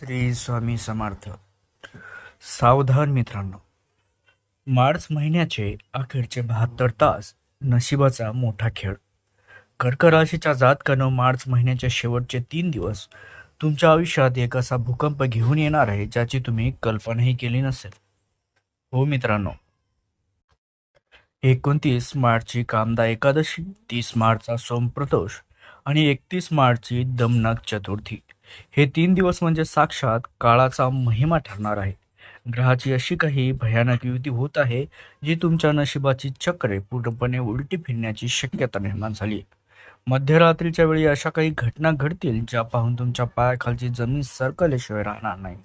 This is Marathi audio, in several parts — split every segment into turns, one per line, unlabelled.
श्री स्वामी समर्थ. सावधान मित्रांनो, मार्च महिन्याचे अखेरचे 72 तास नशिबाचा मोठा खेळ. कर्क राशीच्या जातकानं मार्च महिन्याचे शेवटचे 3 दिवस तुमच्या आयुष्यात एक असा भूकंप घेऊन येणार आहे ज्याची तुम्ही कल्पनाही केली नसेल. हो मित्रांनो, 29 मार्चची कामदा एकादशी, 30 मार्चचा सोमप्रदोष आणि 31 मार्चची दमनक चतुर्थी हे 3 दिवस म्हणजे साक्षात काळाचा महिमा ठरणार आहे. ग्रहाची अशी काही भयानक युती होत आहे जी तुमच्या नशिबाची चक्रे पूर्णपणे उलटी फिरण्याची शक्यता निर्माण झाली आहे. मध्यरात्रीच्या वेळी अशा काही घटना घडतील ज्या पाहून तुमच्या पायाखालची जमीन सरकल्याशिवाय राहणार नाही.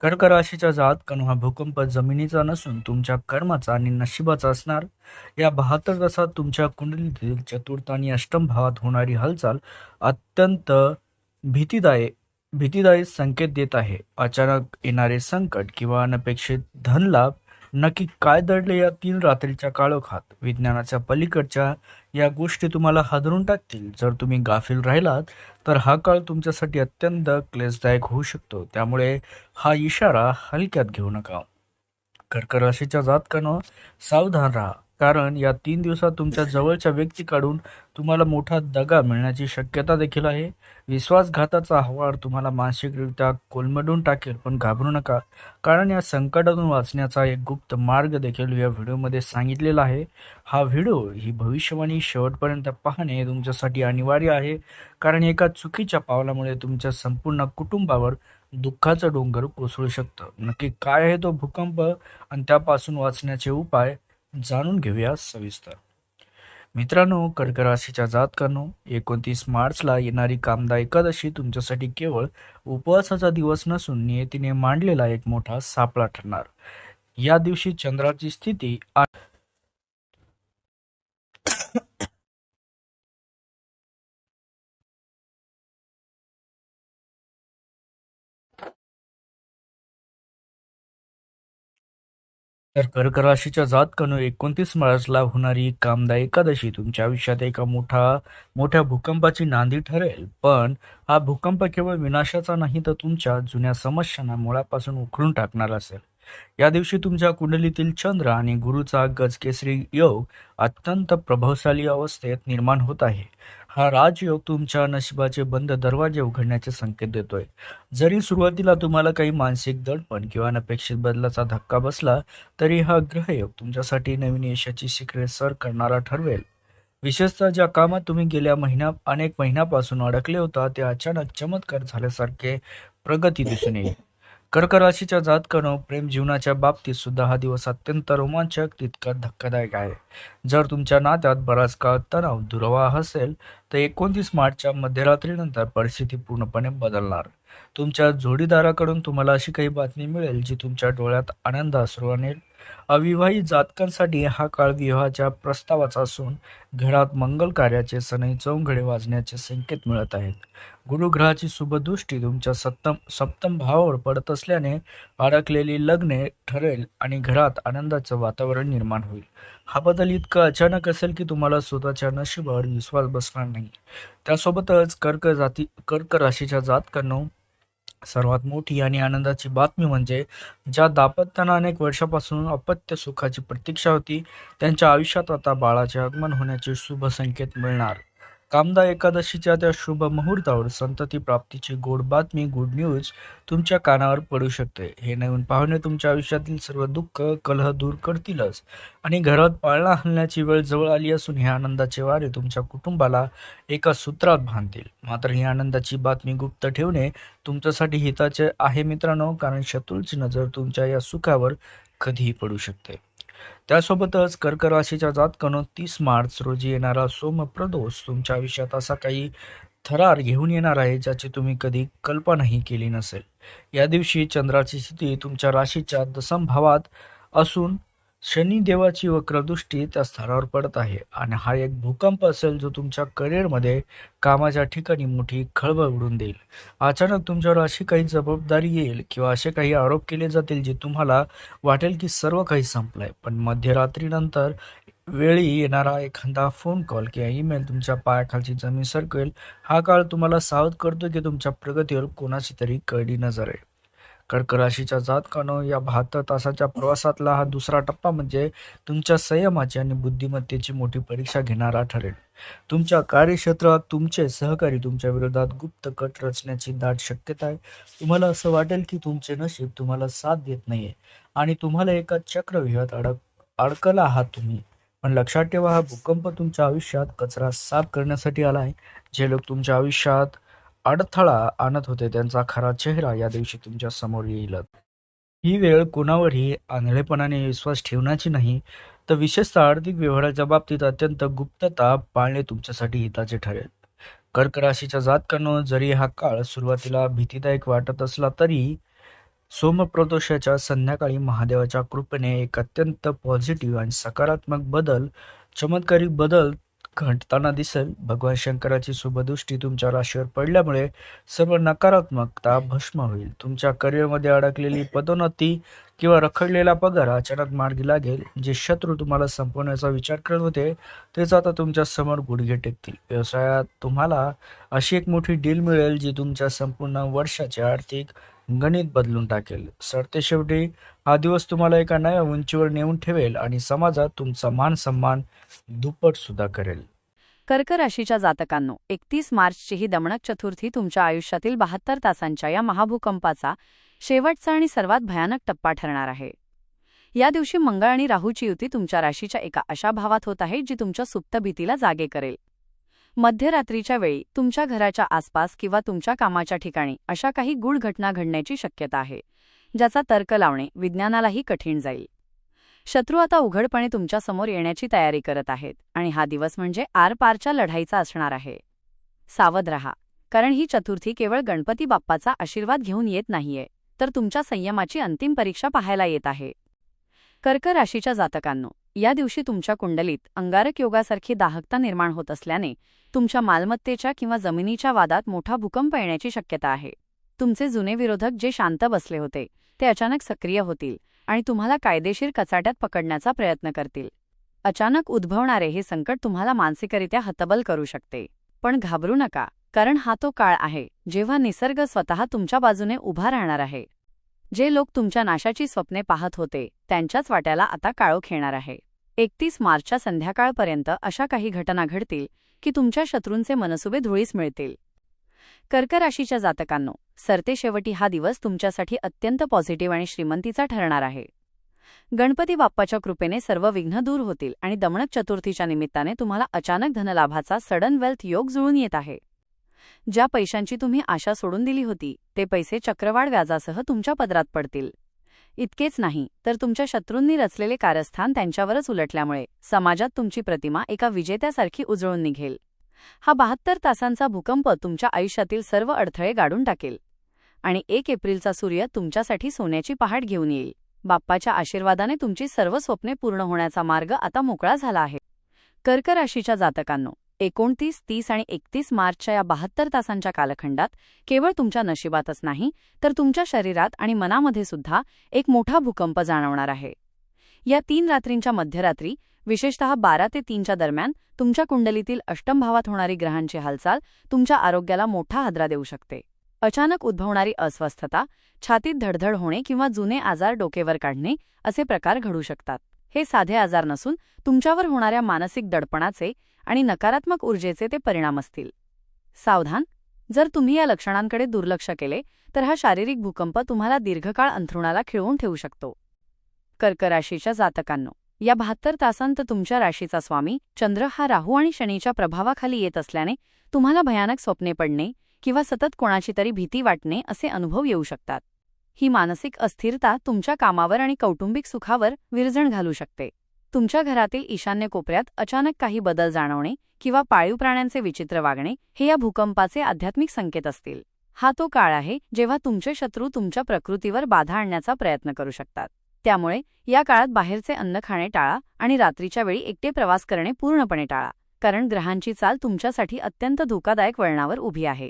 कर्क राशीच्या जातकानं हा भूकंप जमिनीचा नसून तुमच्या कर्माचा आणि नशिबाचा असणार. या 72 तासात तुमच्या कुंडलीतील चतुर्थ आणि अष्टम भावात होणारी हालचाल अत्यंत भीतीदायी संकेत देत आहे. अचानक येणारे संकट किंवा अनपेक्षित धनलाभ नक्की काय दडले या 3 रात्रीच्या काळोखात. विज्ञानाच्या पलीकडच्या या गोष्टी तुम्हाला हादरून टाकतील. जर तुम्ही गाफील राहिलात तर हा काळ तुमच्यासाठी अत्यंत क्लेशदायक होऊ शकतो. त्यामुळे हा इशारा हलक्यात घेऊ नका. कर्क राशीच्या जातकानं सावधान राहा, कारण या 3 दिवसात तुमच्या जवळच्या व्यक्तीकडून तुम्हाला मोठा दगा मिळण्याची शक्यता देखील आहे. विश्वासघाताचा हवार तुम्हाला मानसिकरित्या कोलमडून टाकेल, पण घाबरू नका, कारण या संकटातून वाचण्याचा एक गुप्त मार्ग देखील या व्हिडिओमध्ये सांगितलेला आहे. हा व्हिडिओ ही भविष्यवाणी शेवटपर्यंत पाहणे तुमच्यासाठी अनिवार्य आहे, कारण एका चुकीच्या पावलामुळे तुमच्या संपूर्ण कुटुंबावर दुःखाचं डोंगर कोसळू शकतं. नक्की काय आहे तो भूकंप आणि त्यापासून वाचण्याचे उपाय जाणून घेऊया सविस्तर. मित्रांनो, कर्क राशीच्या जातकांनो, 29 मार्चला येणारी कामदा एकादशी तुमच्यासाठी केवळ उपवासाचा दिवस नसून नियतीने मांडलेला एक मोठा सापळा ठरणार. या दिवशी चंद्राची स्थिती तर कर्क राशीच्या जातकानं 29 मार्चला होणारी कामदा एकादशी तुमच्या आयुष्यात एका मोठ्या भूकंपाची नांदी ठरेल. पण हा भूकंप केवळ विनाशाचा नाही, तर तुमच्या जुन्या समस्यांना मुळापासून उखडून टाकणार असेल. या दिवशी तुमच्या कुंडलीतील चंद्र आणि गुरुचा गजकेसरी योग अत्यंत प्रभावशाली अवस्थेत निर्माण होत आहे. हा राजयोग तुमच्या नशिबाचे बंद दरवाजे उघडण्याचे संकेत देतोय. जरी सुरुवातीला तुम्हाला काही मानसिक दडपण किंवा अनपेक्षित बदलाचा धक्का बसला, तरी हा ग्रहयोग तुमच्यासाठी नवीन यशाची शिखरे सर करणारा ठरवेल. विशेषतः ज्या कामात तुम्ही गेल्या अनेक महिन्यापासून अडकले होता, ते अचानक चमत्कार झाल्यासारखे प्रगती दिसून येईल. कर्क राशीच्या जातकानं प्रेम जीवनाच्या बाबतीत सुद्धा हा दिवस अत्यंत रोमांचक तितका धक्कादायक आहे. जर तुमच्या नात्यात बराच काळ तणाव दुरावा असेल, तर 29 मार्चच्या मध्यरात्रीनंतर परिस्थिती पूर्णपणे बदलणार. तुमच्या जोडीदाराकडून तुम्हाला अशी काही बातमी मिळेल जी तुमच्या डोळ्यात आनंद अश्रू आणेल. अविवाहित जातकांसाठी हा काळ विवाहाच्या प्रस्तावाचा असून घरात मंगल कार्याचे सनई चौघडे वाजण्याचे संकेत मिळत आहेत. गुरुग्रहाची शुभदृष्टी तुमच्या सप्तम भावावर पडत असल्याने अडकलेली लग्ने ठरेल आणि घरात आनंदाचं वातावरण निर्माण होईल. हा बदल इतका अचानक असेल की तुम्हाला स्वतःच्या नशिबावर विश्वास बसणार नाही. त्यासोबतच कर्क राशीच्या जातकांनो, सर्वात मोठी आणि आनंदाची बातमी म्हणजे ज्या दाम्पत्यांना अनेक वर्षापासून अपत्य सुखाची प्रतीक्षा होती, त्यांच्या आयुष्यात आता बाळाचे आगमन होण्याचे शुभ संकेत मिळणार. कामदा एकादशीच्या त्या शुभ मुहूर्तावर संतती प्राप्तीची गोड बातमी, गुड न्यूज तुमच्या कानावर पडू शकते. हे नवीन पाहुणे तुमच्या आयुष्यातील सर्व दुःख कलह दूर करतीलच आणि घरात पाळणा हलण्याची वेळ जवळ आली असून हे आनंदाचे वारे तुमच्या कुटुंबाला एका सूत्रात बांधतील. मात्र ही आनंदाची बातमी गुप्त ठेवणे तुमच्यासाठी हिताचे आहे मित्रांनो, कारण शत्रूची नजर तुमच्या या सुखावर कधीही पडू शकते. त्यासोबतच कर्क राशीच्या जातकानं 30 मार्च रोजी येणारा सोमप्रदोष तुमच्या आयुष्यात असा काही थरार घेऊन येणार आहे ज्याची तुम्ही कधी कल्पनाही केली नसेल. या दिवशी चंद्राची स्थिती तुमच्या राशीच्या दशम भावात असून शनिदेवाची वक्रदृष्टी त्या स्थळावर पडत आहे आणि हा एक भूकंप असेल जो तुमच्या करिअरमध्ये, कामाच्या ठिकाणी मोठी खळबळ उडून देईल. अचानक तुमच्यावर अशी काही जबाबदारी येईल किंवा असे काही आरोप केले जातील जे तुम्हाला वाटेल की सर्व काही संपलंय. पण मध्यरात्रीनंतर वेळी येणारा एखादा फोन कॉल किंवा ईमेल तुमच्या पायाखालची जमीन सरकेल. हा काळ तुम्हाला सावध करतो की तुमच्या प्रगतीवर कोणाची तरी कडी नजर आहे. कर्क राशीच्या जातकानं या 72 तासाच्या प्रवासातला हा दुसरा टप्पा म्हणजे तुमच्या संयमाची आणि बुद्धिमत्तेची मोठी परीक्षा घेणारा ठरेल. तुमच्या कार्यक्षेत्रात तुमचे सहकारी तुमच्या विरोधात गुप्त कट रचण्याची दाट शक्यता आहे. तुम्हाला असं वाटेल की तुमचे नशीब तुम्हाला साथ देत नाहीये आणि तुम्हाला एका चक्रव्यूहात अडकला आहात तुम्ही. पण लक्षात ठेवा, हा भूकंप तुमच्या आयुष्यात कचरा साफ करण्यासाठी आलाय. जे लोक तुमच्या आयुष्यात अडथळा आणत होते त्यांचा खरा चेहरा या दिवशी तुमच्या समोर येईल. ही वेळ कोणावरही आंधळेपणाने विश्वास ठेवण्याची नाही, तर विशेषतः आर्थिक व्यवहाराच्या बाबतीत अत्यंत गुप्तता पाळणे तुमच्यासाठी हिताचे ठरेल. कर्क राशीच्या जातकांनो, जरी हा काळ सुरुवातीला भीतीदायक वाटत असला तरी सोमप्रदोषाच्या संध्याकाळी महादेवाच्या कृपेने एक अत्यंत पॉझिटिव्ह आणि सकारात्मक चमत्कारिक बदल घडताना दिसेल. भगवान शंकराची शुभदृष्टी तुमच्या राशीवर पडल्यामुळे सर्व नकारात्मकता भस्म होईल. तुमच्या करिअरमध्ये अडकलेली पदोन्नती किंवा रखडलेला पगार अचानक मार्गी लागेल. जे शत्रू तुम्हाला संपवण्याचा विचार करत होते तेच आता तुमच्या समोर गुडघे टेकतील. व्यवसायात तुम्हाला अशी एक मोठी डील मिळेल जी तुमच्या संपूर्ण वर्षाचे आर्थिक गणित बदलून टाकेल. सरतेशेवटी हा दिवस तुम्हाला एका नव्या उंचीवर नेऊन ठेवेल आणि समाजात तुमचा मान सन्मान दुप्पट सुद्धा करेल.
कर्क राशीच्या जातकांनो, 31 मार्चची ही दमणक चतुर्थी तुमच्या आयुष्यातील 72 तासांच्या या महाभूकंपाचा शेवटचा आणि सर्वात भयानक टप्पा ठरणार आहे. या दिवशी मंगळ आणि राहूची युती तुमच्या राशीच्या एका अशा भावात होत आहे जी तुमच्या सुप्त भीतीला जागे करेल. मध्यरात्रीच्या वेळी तुमच्या घराच्या आसपास किंवा तुमच्या कामाच्या ठिकाणी अशा काही गूढ घटना घडण्याची शक्यता आहे, ज्याचा तर्क लावणे विज्ञानालाही कठीण जाईल. शत्रू आता उघडपणे तुमच्या समोर येण्याची तयारी करत आहेत आणि हा दिवस म्हणजे आरपारच्या लढाईचा असणार आहे. सावध रहा, कारण ही चतुर्थी केवळ गणपती बाप्पाचा आशीर्वाद घेऊन येत नाहीये, तर तुमच्या संयमाची अंतिम परीक्षा पाहायला येत आहे. कर्क राशीच्या जातकांनो, या दिवशी तुमच्या कुंडलीत अंगारक योगासारखी दाहकता निर्माण होत असल्याने तुमच्या मालमत्तेच्या किंवा जमिनीच्या वादात मोठा भूकंप येण्याची शक्यता आहे. तुमचे जुने विरोधक जे शांत बसले होते ते अचानक सक्रिय होतील आणि तुम्हाला कायदेशीर कचाट्यात पकडण्याचा प्रयत्न करतील. अचानक उद्भवणारे हे संकट तुम्हाला मानसिकरित्या हतबल करू शकते. पण घाबरू नका, कारण हा तो काळ आहे जेव्हा निसर्ग स्वतः तुमच्या बाजूने उभा राहणार आहे. जे लोक तुमच्या नाशाची स्वप्ने पाहत होते त्यांच्याच वाट्याला आता काळोख येणार आहे. 31 मार्चच्या संध्याकाळपर्यंत अशा काही घटना घडतील की तुमच्या शत्रूंचे मनसुबे धुळीस मिळतील. कर्क राशीच्या जातकांनो, सरतेशेवटी हा दिवस तुमच्यासाठी अत्यंत पॉझिटिव्ह आणि श्रीमंतीचा ठरणार आहे. गणपती बाप्पाच्या कृपेने सर्व विघ्न दूर होतील आणि दमणक चतुर्थीच्या निमित्ताने तुम्हाला अचानक धनलाभाचा सडन वेल्थ योग जुळून येत आहे. ज्या पैशांची तुम्ही आशा सोडून दिली होती ते पैसे चक्रवाढ व्याजासह तुमच्या पदरात पडतील. इतकेच नाही तर तुमच्या शत्रूंनी रचलेले कारस्थान त्यांच्यावरच उलटल्यामुळे समाजात तुमची प्रतिमा एका विजेत्यासारखी उजळून निघेल. हा 72 तासांचा भूकंप तुमच्या आयुष्यातील सर्व अडथळे गाडून टाकेल आणि 1 एप्रिलचा सूर्य तुमच्यासाठी सोन्याची पहाट घेऊन येईल. बाप्पाच्या आशीर्वादाने तुमची सर्व स्वप्ने पूर्ण होण्याचा मार्ग आता मोकळा झाला आहे. कर्क राशीच्या जातकांनो, 29, 30 आणि 31 मार्चच्या या 72 तासांच्या कालखंडात केवळ तुमच्या नशिबातच नाही तर तुमच्या शरीरात आणि मनामध्ये सुद्धा एक मोठा भूकंप जाणवणार आहे. या 3 रात्रींच्या मध्यरात्री, विशेषतः 12 ते 3च्या दरम्यान तुमच्या कुंडलीतील अष्टम भावात होणारी ग्रहांची हालचाल तुमच्या आरोग्याला मोठा हादरा देऊ शकते. अचानक उद्भवणारी अस्वस्थता, छातीत धडधड होणे किंवा जुने आजार डोकेवर काढणे असे प्रकार घडू शकतात. हे साधे आजार नसून तुमच्यावर होणाऱ्या मानसिक दडपणाचे आणि नकारात्मक ऊर्जेचे ते परिणाम असतील. सावधान, जर तुम्ही या लक्षणांकडे दुर्लक्ष केले तर हा शारीरिक भूकंप तुम्हाला दीर्घकाळ अंथरुणाला खिळवून ठेवू शकतो. कर्क राशीच्या जातकांनो, या 72 तासांत तुमच्या राशीचा स्वामी चंद्र हा राहू आणि शनीच्या प्रभावाखाली येत असल्याने तुम्हाला भयानक स्वप्ने पडणे किंवा सतत कोणाची तरी भीती वाटणे असे अनुभव येऊ शकतात. ही मानसिक अस्थिरता तुमच्या कामावर आणि कौटुंबिक सुखावर विरजण घालू शकते. तुमच्या घरातील ईशान्य कोपऱ्यात अचानक काही बदल जाणवणे किंवा पाळीव प्राण्यांचे विचित्र वागणे हे या भूकंपाचे आध्यात्मिक संकेत असतील. हा तो काळ आहे जेव्हा तुमचे शत्रू तुमच्या प्रकृतीवर बाधा आणण्याचा प्रयत्न करू शकतात. त्यामुळे या काळात बाहेरचे अन्न खाणे टाळा आणि रात्रीच्या वेळी एकटे प्रवास करणे पूर्णपणे टाळा, कारण ग्रहांची चाल तुमच्यासाठी अत्यंत धोकादायक वळणावर उभी आहे.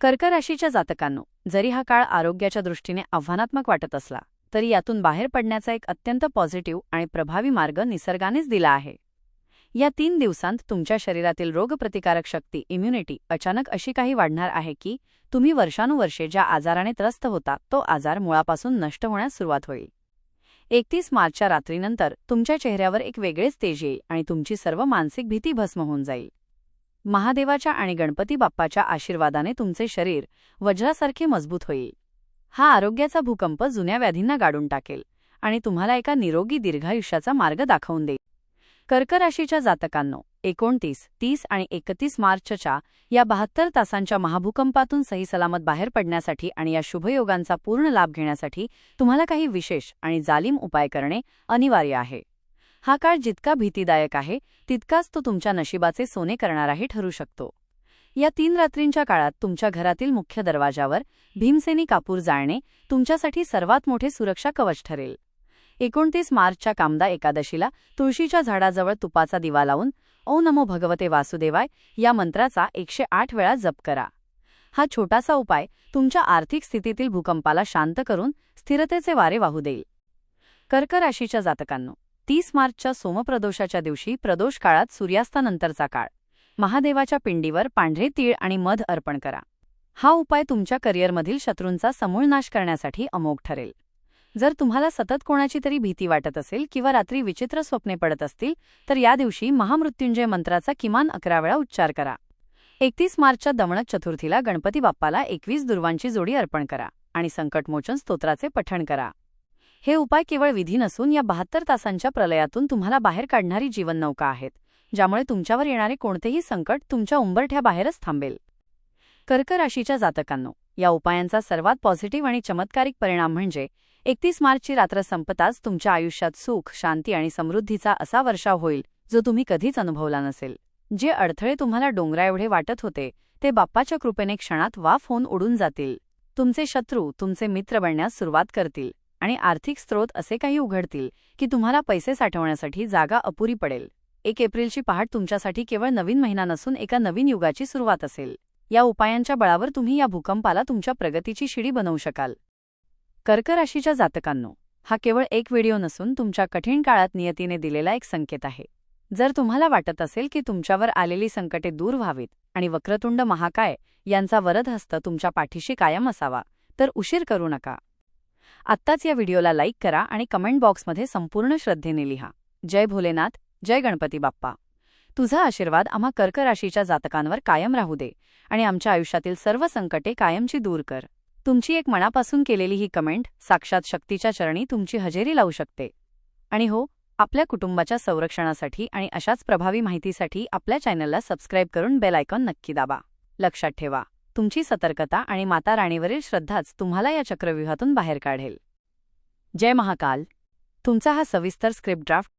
कर्क राशीच्या जातकांनो, जरी हा काळ आरोग्याच्या दृष्टीने आव्हानात्मक वाटत असला तरी यातून बाहेर पडण्याचा एक अत्यंत पॉझिटिव्ह आणि प्रभावी मार्ग निसर्गानेच दिला आहे. या 3 दिवसांत तुमच्या शरीरातील रोगप्रतिकारक शक्ती इम्युनिटी अचानक अशी काही वाढणार आहे की तुम्ही वर्षानुवर्षे ज्या आजाराने त्रस्त होता तो आजार मुळापासून नष्ट होण्यास सुरुवात होईल. 31 मार्चच्या रात्रीनंतर तुमच्या चेहऱ्यावर एक वेगळेच तेज येईल आणि तुमची सर्व मानसिक भीती भस्म होऊन जाईल. महादेवाच्या आणि गणपती बाप्पाच्या आशीर्वादाने तुमचे शरीर वज्रासारखे मजबूत होईल. हा आरोग्याचा भूकंप जुन्या व्याधींना गाडून टाकेल आणि तुम्हाला एका निरोगी दीर्घायुष्याचा मार्ग दाखवून देईल. कर्क राशीच्या जातकांनो, 29, 30 आणि 31 मार्चच्या या 72 तासांच्या महाभूकंपातून सहीसलामत बाहेर पडण्यासाठी आणि या शुभयोगांचा पूर्ण लाभ घेण्यासाठी तुम्हाला काही विशेष आणि जालीम उपाय करणे अनिवार्य आहे. हा काळ जितका भीतीदायक आहे तितकाच तो तुमच्या नशिबाचे सोने करणाराही ठरू शकतो. या 3 रात्रींच्या काळात तुमच्या घरातील मुख्य दरवाजावर भीमसेनी कापूर जाळणे तुमच्यासाठी सर्वात मोठे सुरक्षा कवच ठरेल. 29 मार्चच्या कामदा एकादशीला तुळशीच्या झाडाजवळ तुपाचा दिवा लावून ओ नमो भगवते वासुदेवाय या मंत्राचा 108 वेळा जप करा. हा छोटासा उपाय तुमच्या आर्थिक स्थितीतील भूकंपाला शांत करून स्थिरतेचे वारे वाहू देईल. कर्क राशीच्या जातकांनो, 30 मार्चच्या सोमप्रदोषाच्या दिवशी प्रदोष काळात सूर्यास्तानंतरचा काळ महादेवाच्या पिंडीवर पांढरे तीळ आणि मध अर्पण करा. हा उपाय तुमच्या करिअरमधील शत्रूंचा समूळ नाश करण्यासाठी अमोघ ठरेल. जर तुम्हाला सतत कोणाची तरी भीती वाटत असेल किंवा रात्री विचित्र स्वप्ने पडत असतील तर या दिवशी महामृत्युंजय मंत्राचा किमान 11 वेळा उच्चार करा. 31 मार्चच्या दमणक चतुर्थीला गणपती बाप्पाला 21 दुर्वांची जोडी अर्पण करा आणि संकटमोचन स्तोत्राचे पठण करा. हे उपाय केवळ विधी नसून या 72 तासांच्या प्रलयातून तुम्हाला बाहेर काढणारी जीवननौका आहेत, ज्यामुळे तुमच्यावर येणारे कोणतेही संकट तुमच्या उंबरठ्याबाहेरच थांबेल. कर्क राशीच्या जातकांनो, या उपायांचा सर्वात पॉझिटिव्ह आणि चमत्कारिक परिणाम म्हणजे 31 मार्चची रात्र संपताच तुमच्या आयुष्यात सुख, शांती आणि समृद्धीचा असा वर्षाव होईल जो तुम्ही कधीच अनुभवला नसेल. जे अडथळे तुम्हाला डोंगराएवढे वाटत होते ते बाप्पाच्या कृपेने क्षणात वाफ होऊन उडून जातील. तुमचे शत्रू तुमचे मित्र बनण्यास सुरुवात करतील आणि आर्थिक स्रोत असे काही उघडतील की तुम्हाला पैसे साठवण्यासाठी जागा अपुरी पडेल. 1 एप्रिलची पहाट तुमच्यासाठी केवळ नवीन महिना नसून एका नवीन युगाची सुरुवात असेल. या उपायांच्या बळावर तुम्ही या भूकंपाला तुमच्या प्रगतीची शिडी बनवू शकाल. कर्क राशीच्या जातकांनो, हा केवळ एक व्हिडिओ नसून तुमच्या कठीण काळात नियतीने दिलेला एक संकेत आहे. जर तुम्हाला वाटत असेल की तुमच्यावर आलेली संकटे दूर व्हावीत आणि वक्रतुंड महाकाय यांचा वरदहस्त तुमच्या पाठीशी कायम असावा तर उशीर करू नका. आत्ताच या व्हिडिओला लाईक करा आणि कमेंट बॉक्समध्ये संपूर्ण श्रद्धेने लिहा, जय भोलेनाथ, जय गणपती बाप्पा. तुझा आशीर्वाद आम्हा कर्क राशीच्या जातकांवर कायम राहू दे आणि आमच्या आयुष्यातील सर्व संकटे कायमची दूर कर. तुमची एक मनापासून केलेली ही कमेंट साक्षात शक्तीच्या चरणी तुमची हजेरी लावू शकते. आणि हो, आपल्या कुटुंबाच्या संरक्षणासाठी आणि अशाच प्रभावी माहितीसाठी आपल्या चॅनलला सबस्क्राईब करून बेल आयकॉन नक्की दाबा. लक्षात ठेवा, तुमची सतर्कता आणि माता राणीवरील श्रद्धाच तुम्हाला या चक्रव्यूहातून बाहेर काढेल. जय महाकाल. तुमचा हा सविस्तर स्क्रिप्ट ड्राफ्ट